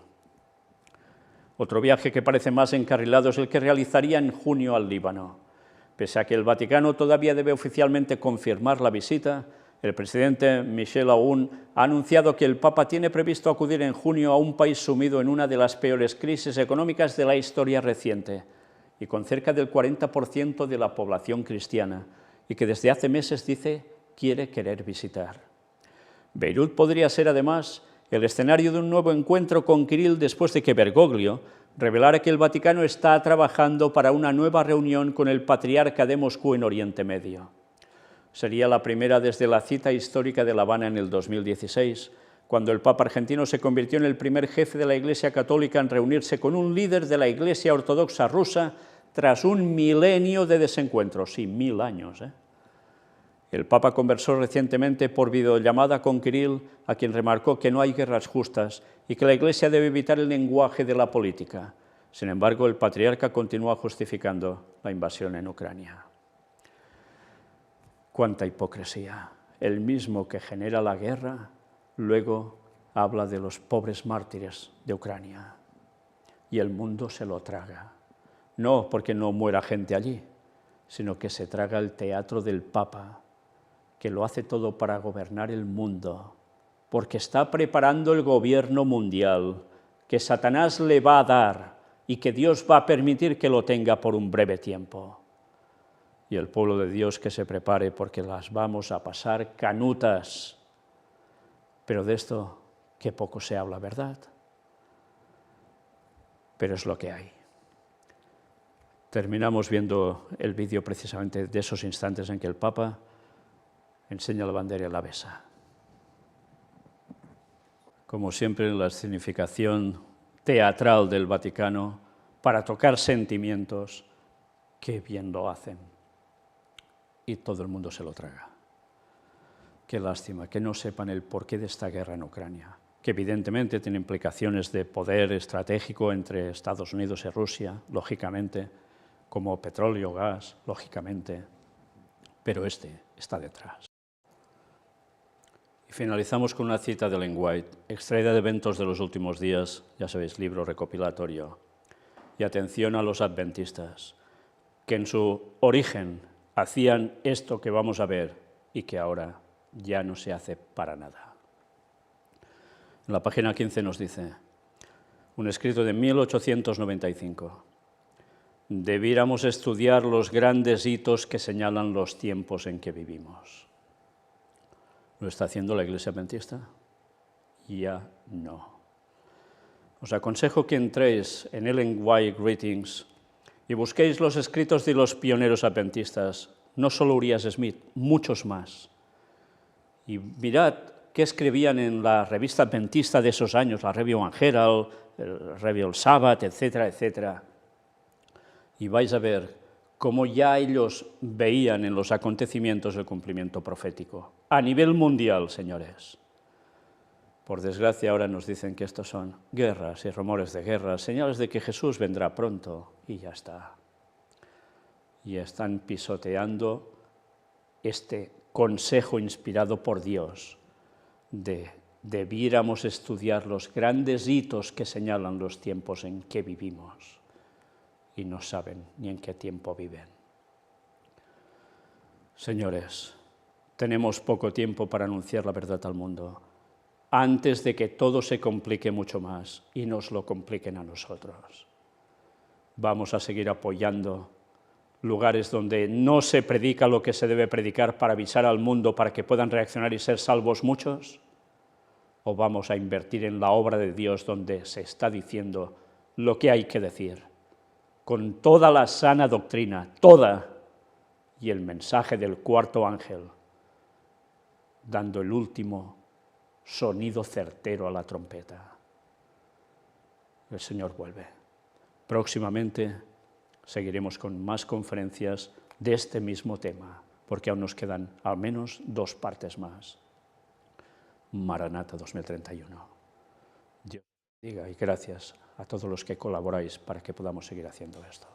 Otro viaje que parece más encarrilado es el que realizaría en junio al Líbano. Pese a que el Vaticano todavía debe oficialmente confirmar la visita, el presidente Michel Aoun ha anunciado que el Papa tiene previsto acudir en junio a un país sumido en una de las peores crisis económicas de la historia reciente, y con cerca del 40% de la población cristiana, y que desde hace meses dice querer visitar. Beirut podría ser, además, el escenario de un nuevo encuentro con Kirill después de que Bergoglio revelara que el Vaticano está trabajando para una nueva reunión con el patriarca de Moscú en Oriente Medio. Sería la primera desde la cita histórica de La Habana en el 2016, cuando el Papa argentino se convirtió en el primer jefe de la Iglesia Católica en reunirse con un líder de la Iglesia Ortodoxa rusa tras un milenio de desencuentros, sí, 1000 años. El Papa conversó recientemente por videollamada con Kirill, a quien remarcó que no hay guerras justas y que la Iglesia debe evitar el lenguaje de la política. Sin embargo, el patriarca continúa justificando la invasión en Ucrania. ¡Cuánta hipocresía! El mismo que genera la guerra, luego habla de los pobres mártires de Ucrania. Y el mundo se lo traga. No porque no muera gente allí, sino que se traga el teatro del Papa, que lo hace todo para gobernar el mundo, porque está preparando el gobierno mundial, que Satanás le va a dar y que Dios va a permitir que lo tenga por un breve tiempo. Y el pueblo de Dios que se prepare, porque las vamos a pasar canutas. Pero de esto, qué poco se habla, ¿verdad? Pero es lo que hay. Terminamos viendo el vídeo precisamente de esos instantes en que el Papa enseña la bandera y la besa. Como siempre, la escenificación teatral del Vaticano para tocar sentimientos, qué bien lo hacen. Y todo el mundo se lo traga. Qué lástima que no sepan el porqué de esta guerra en Ucrania, que evidentemente tiene implicaciones de poder estratégico entre Estados Unidos y Rusia, lógicamente, como petróleo, gas, lógicamente, pero este está detrás. Y Finalizamos con una cita de Ellen White, extraída de Eventos de los Últimos Días, ya sabéis, libro recopilatorio. Y atención a los adventistas, que en su origen hacían esto que vamos a ver y que ahora ya no se hace para nada. En la página 15 nos dice, un escrito de 1895, debiéramos estudiar los grandes hitos que señalan los tiempos en que vivimos. ¿Lo está haciendo la Iglesia Adventista? Ya no. Os aconsejo que entréis en Ellen White Greetings y busquéis los escritos de los pioneros adventistas, no solo Urias Smith, muchos más. Y mirad qué escribían en la revista adventista de esos años, la Review and Herald, el Review Sabbath, etcétera, etcétera. Y vais a ver cómo ya ellos veían en los acontecimientos el cumplimiento profético. A nivel mundial, señores. Por desgracia, ahora nos dicen que estos son guerras y rumores de guerras, señales de que Jesús vendrá pronto, y ya está. Y están pisoteando este consejo inspirado por Dios de debiéramos estudiar los grandes hitos que señalan los tiempos en que vivimos. Y no saben ni en qué tiempo viven. Señores, tenemos poco tiempo para anunciar la verdad al mundo, antes de que todo se complique mucho más y nos lo compliquen a nosotros. Vamos a seguir apoyando lugares donde no se predica lo que se debe predicar para avisar al mundo para que puedan reaccionar y ser salvos muchos, o vamos a invertir en la obra de Dios donde se está diciendo lo que hay que decir, con toda la sana doctrina, toda, y el mensaje del cuarto ángel, dando el último sonido certero a la trompeta. El Señor vuelve. Próximamente seguiremos con más conferencias de este mismo tema, porque aún nos quedan al menos 2 partes más. Maranata 2031. Dios bendiga y gracias a todos los que colaboráis para que podamos seguir haciendo esto.